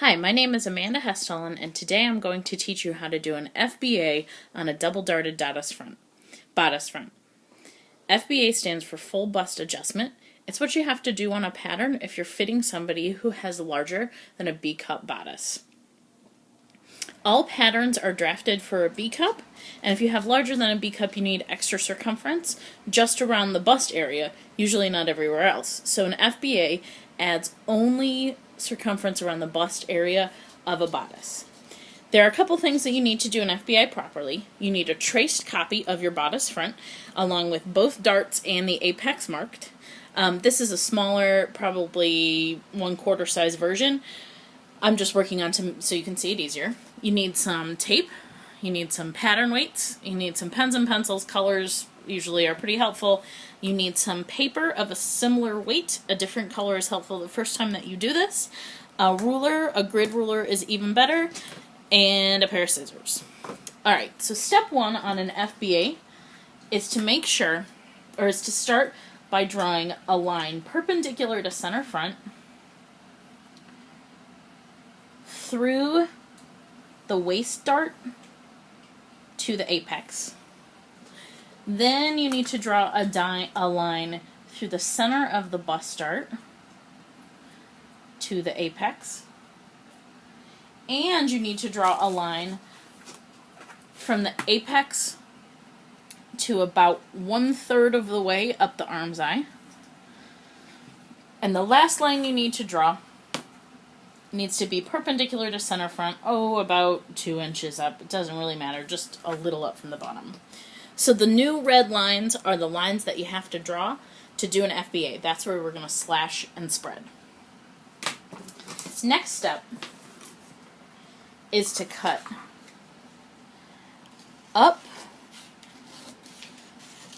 Hi, my name is Amanda Hestollen, and today I'm going to teach you how to do an FBA on a double-darted bodice front. FBA stands for full bust adjustment. It's what you have to do on a pattern if you're fitting somebody who has larger than a B-cup bodice. All patterns are drafted for a B-cup, and if you have larger than a B-cup, you need extra circumference just around the bust area, usually not everywhere else. So an FBA adds only circumference around the bust area of a bodice. There are a couple things that you need to do an FBA properly. You need a traced copy of your bodice front, along with both darts and the apex marked. This is a smaller, probably 1/4 size version. I'm just working on so you can see it easier. You need some tape, you need some pattern weights, you need some pens and pencils. Colors usually are pretty helpful. You need some paper of a similar weight. A different color is helpful the first time that you do this. A ruler, a grid ruler is even better, and a pair of scissors. Alright, so step one on an FBA is to make sure, or is to start by drawing a line perpendicular to center front through the waist dart to the apex. Then you need to draw a line through the center of the bust dart to the apex. And you need to draw a line from the apex to about 1/3 of the way up the arm's eye. And the last line you need to draw needs to be perpendicular to center front, about 2 inches up. It doesn't really matter, just a little up from the bottom. So the new red lines are the lines that you have to draw to do an FBA. That's where we're going to slash and spread. Next step is to cut up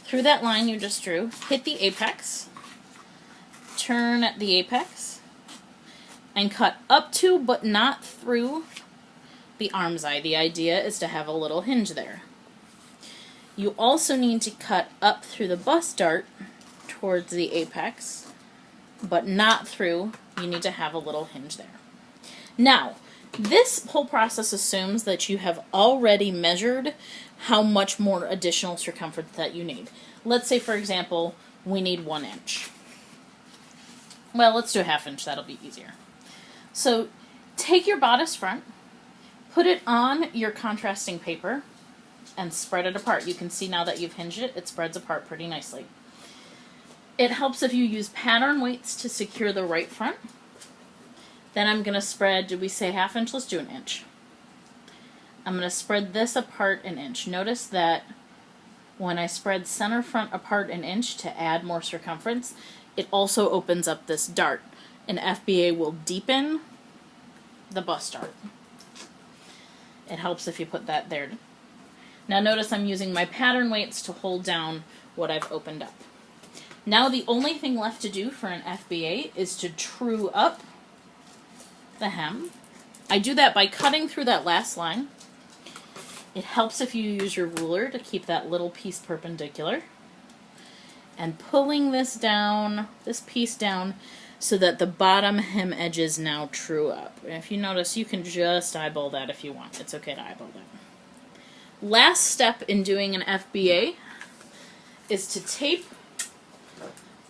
through that line you just drew, hit the apex, turn the apex, and cut up to but not through the arm's eye. The idea is to have a little hinge there. You also need to cut up through the bust dart towards the apex, but not through. You need to have a little hinge there. Now, this whole process assumes that you have already measured how much more additional circumference that you need. Let's say, for example, we need 1 inch. Well, let's do a 1/2 inch. That'll be easier. So take your bodice front, put it on your contrasting paper, and spread it apart. You can see now that you've hinged it, it spreads apart pretty nicely. It helps if you use pattern weights to secure the right front. Then I'm going to spread, did we say 1/2 inch? Let's do 1 inch. I'm going to spread this apart 1 inch. Notice that when I spread center front apart 1 inch to add more circumference, it also opens up this dart. An FBA will deepen the bust dart. It helps if you put that there. Now notice I'm using my pattern weights to hold down what I've opened up. Now the only thing left to do for an FBA is to true up the hem. I do that by cutting through that last line. It helps if you use your ruler to keep that little piece perpendicular. And pulling this piece down, so that the bottom hem edges now true up. And if you notice, you can just eyeball that if you want. It's okay to eyeball that. Last step in doing an FBA is to tape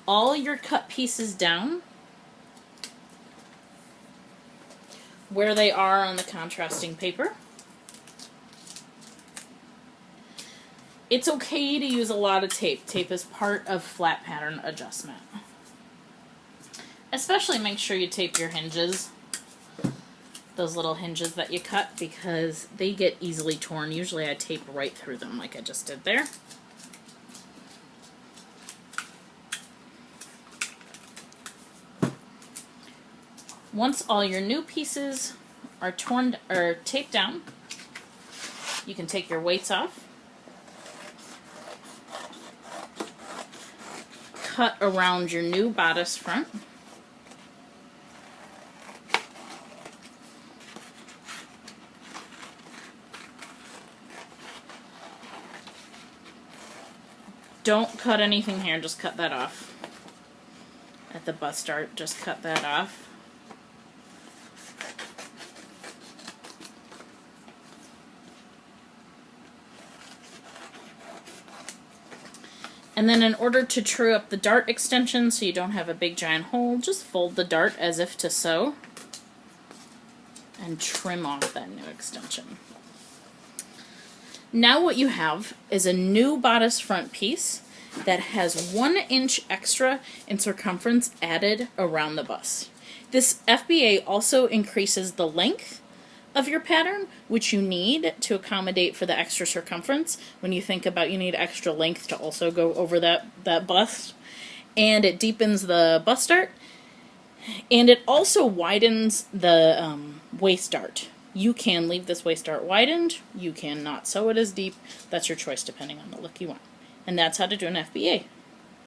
all your cut pieces down where they are on the contrasting paper. It's okay to use a lot of tape. Tape is part of flat pattern adjustment. Especially make sure you tape your hinges, those little hinges that you cut, because they get easily torn. Usually I tape right through them like I just did there. Once all your new pieces are taped down, you can take your weights off, cut around your new bodice front, don't cut anything here, just cut that off. At the bust dart, just cut that off. And then in order to true up the dart extension so you don't have a big giant hole, just fold the dart as if to sew and trim off that new extension. Now what you have is a new bodice front piece that has 1 inch extra in circumference added around the bust. This FBA also increases the length of your pattern, which you need to accommodate for the extra circumference. When you think about you need extra length to also go over that bust. And it deepens the bust dart. And it also widens the waist dart. You can leave this waist dart widened. You can not sew it as deep. That's your choice depending on the look you want. And that's how to do an FBA.